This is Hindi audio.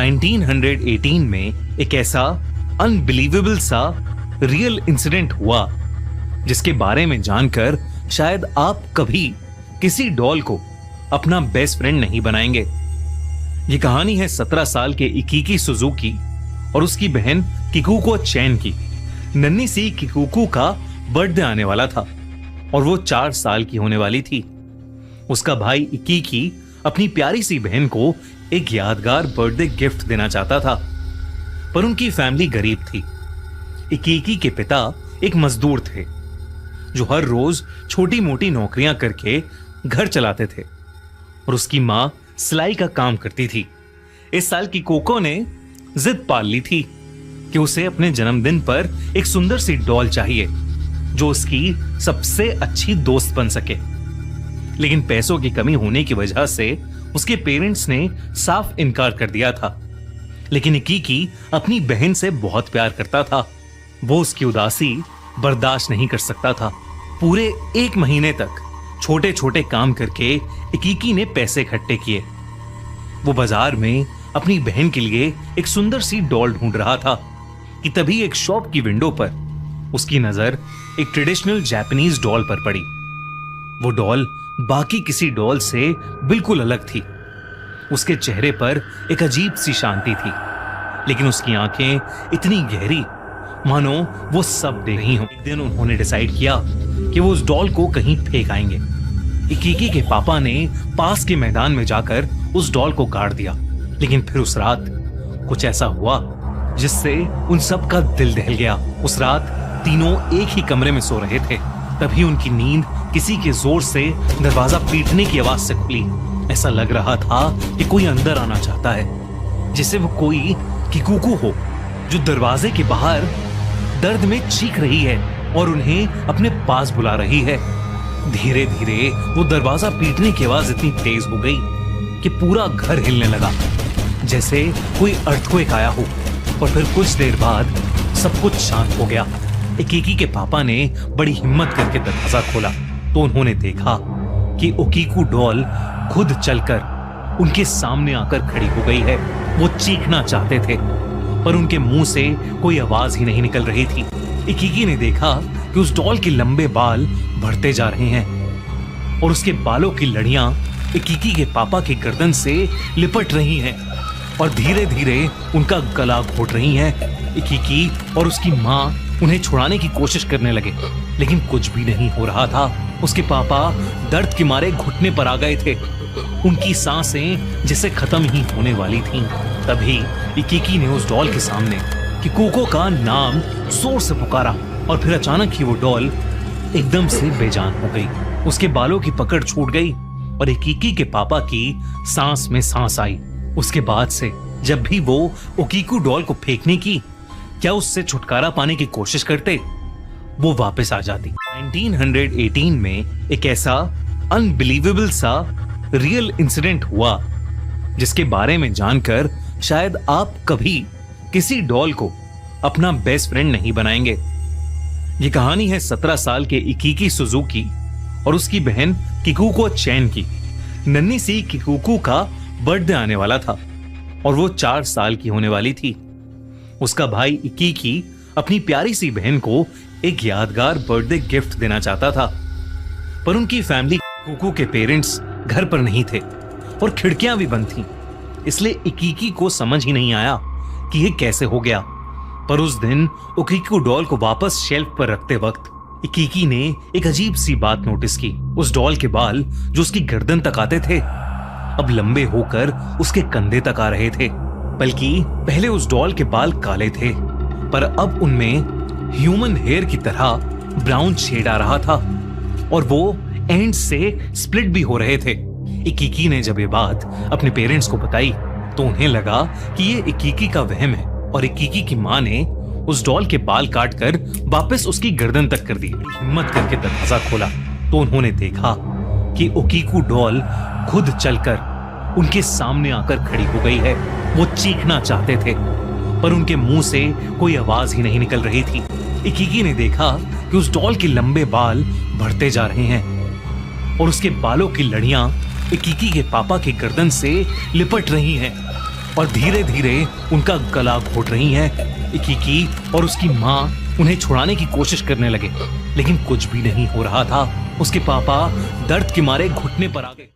1918 में एक ऐसा अनबिलीवेबल सा रियल इंसिडेंट हुआ जिसके बारे में जानकर शायद आप कभी किसी डॉल को अपना बेस्ट फ्रेंड नहीं बनाएंगे। ये कहानी है 17 साल के इकीकी सुजुकी और उसकी बहन किकुको चैन की। नन्ही सी किकुको का बर्थडे आने वाला था और वो 4 साल की होने वाली थी। उसका भाई इकीकी अपनी प्यारी सी बहन को एक यादगार बर्थडे गिफ्ट देना चाहता था, पर उनकी फैमिली गरीब थी। इकीकी के पिता एक मजदूर थे जो हर रोज छोटी मोटी नौकरियां करके घर चलाते थे और उसकी मां सिलाई का काम करती थी। इस साल की कोको ने जिद पाल ली थी कि उसे अपने जन्मदिन पर एक सुंदर सी डॉल चाहिए जो उसकी सबसे अच्छी दोस्त बन सके। लेकिन पैसों की कमी होने की वजह से उसके पेरेंट्स ने साफ इनकार कर दिया था। लेकिन इकीकी अपनी बहन से बहुत प्यार करता था। वो उसकी उदासी बर्दाश्त नहीं कर सकता था। पूरे 1 महीने तक छोटे छोटे काम करके इकीकी ने पैसे इकट्ठे किए। वो बाजार में अपनी बहन के लिए एक सुंदर सी डॉल ढूंढ रहा था कि तभी एक शॉप की विंडो पर उसकी नजर एक ट्रेडिशनल जापानीज डॉल पर पड़ी। वो डॉल बाकी किसी डॉल से बिल्कुल अलग थी। उसके चेहरे पर एक अजीब सी शांति थी, लेकिन उसकी आंखें इतनी गहरी मानो वो सब देख रही हों। एक दिन उन्होंने डिसाइड किया कि वो उस डॉल को कहीं फेंक आएंगे। इकीकी के पापा ने पास के मैदान में जाकर उस डॉल को गाड़ दिया। लेकिन फिर उस रात कुछ ऐसा हुआ जिससे उन सब का दिल दहल गया। उस रात तीनों एक ही कमरे में सो रहे थे। तभी उनकी नींद किसी के जोर से दरवाजा पीटने की आवाज से खुली। ऐसा लग रहा था कि कोई अंदर आना चाहता है, जैसे वो कोई किकुको हो जो दरवाजे के बाहर दर्द में चीख रही है और उन्हें अपने पास बुला रही है। धीरे धीरे वो दरवाजा पीटने की आवाज इतनी तेज हो गई कि पूरा घर हिलने लगा, जैसे कोई अर्थक्वेक आया हो। और फिर कुछ देर बाद सब कुछ शांत हो गया। इकीकी के पापा ने बड़ी हिम्मत करके दरवाजा खोला तो उन्होंने देखा कि ओकीकू डॉल खुद चलकर उनके सामने आकर खड़ी हो गई है। वो चीखना चाहते थे पर उनके मुंह से कोई आवाज ही नहीं निकल रही थी। इकीकी ने देखा कि उस डॉल के लंबे बाल बढ़ते जा रहे हैं और उसके बालों की लड़ियां इकीकी के पापा के गर्दन से लिपट रही हैं और धीरे धीरे उनका गला घोट रही हैं। इकीकी और उसकी माँ उन्हें छुड़ाने की कोशिश करने लगे, लेकिन कुछ भी नहीं हो रहा था। उसके पापा दर्द के मारे घुटने पर आ गए थे। उनकी सांसें जैसे खत्म ही होने वाली थीं। तभी इकीकी ने उस डॉल के सामने किकुको का नाम जोर से पुकारा और फिर अचानक ही वो डॉल एकदम से बेजान हो गई। उसके बालों की पकड़ छूट गई और इकीकी के पापा की सांस में सांस आई। उसके बाद से जब भी वो ओकीकू डॉल को फेंकने की क्या उससे छुटकारा पाने की कोशिश करते, वो वापस आ जाती। 1918 में एक ऐसा अनबिलीवेबल सा रियल इंसिडेंट हुआ जिसके बारे में जानकर शायद आप कभी किसी डॉल को अपना बेस्ट फ्रेंड नहीं बनाएंगे। ये कहानी है 17 साल के इकीकी सुजुकी और उसकी बहन किकुको चैन की। नन्ही सी किकुको का बर्थडे आने वाला था और वो 4 साल की होने वाली थी। उसका भाई इकीकी अपनी प्यारी सी बहन को एक यादगार बर्थडे गिफ्ट देना चाहता था, पर उनकी फैमिली किकुको के पेरेंट्स घर पर नहीं थे और खिड़कियां भी बंद थीं। इसलिए इकीकी को समझ ही नहीं आया कि ये कैसे हो गया। पर उस दिन ओकीकू डॉल को वापस शेल्फ पर रखते वक्त इकीकी ने एक अजीब सी बात नोटिस की। उस डॉल के बाल जो उसकी गर्दन तक आते थे अब लंबे होकर उसके कंधे तक आ रहे थे। बल्कि पहले उस डॉल के बाल काले थे पर अब उनमें ह्यूमन हेयर की तरह ब्राउन शेड आ रहा था और वो एंड से स्प्लिट भी हो रहे थे। इकीकी ने जब ये बात अपने पेरेंट्स को बताई तो उन्हें लगा कि ये इकीकी का वहम है और इकीकी की माँ ने उस डॉल के बाल काटकर वापस उसकी गर्दन तक कर दी। हिम्मत करके दरवाजा खोला तो उन्होंने देखा कि ओकीकू डॉल खुद चलकर उनके सामने आकर खड़ी हो गई है। वो चीखना चाहते थे पर उनके मुंह से कोई आवाज ही नहीं निकल रही थी। इकीकी ने देखा कि उस डॉल के लंबे बाल बढ़ते जा रहे हैं और उसके बालों की लड़ियां इकीकी के पापा के गर्दन से लिपट रही हैं और धीरे धीरे उनका गला घोट रही हैं। किकी और उसकी माँ उन्हें छुड़ाने की कोशिश करने लगे, लेकिन कुछ भी नहीं हो रहा था। उसके पापा दर्द के मारे घुटने पर आ गए।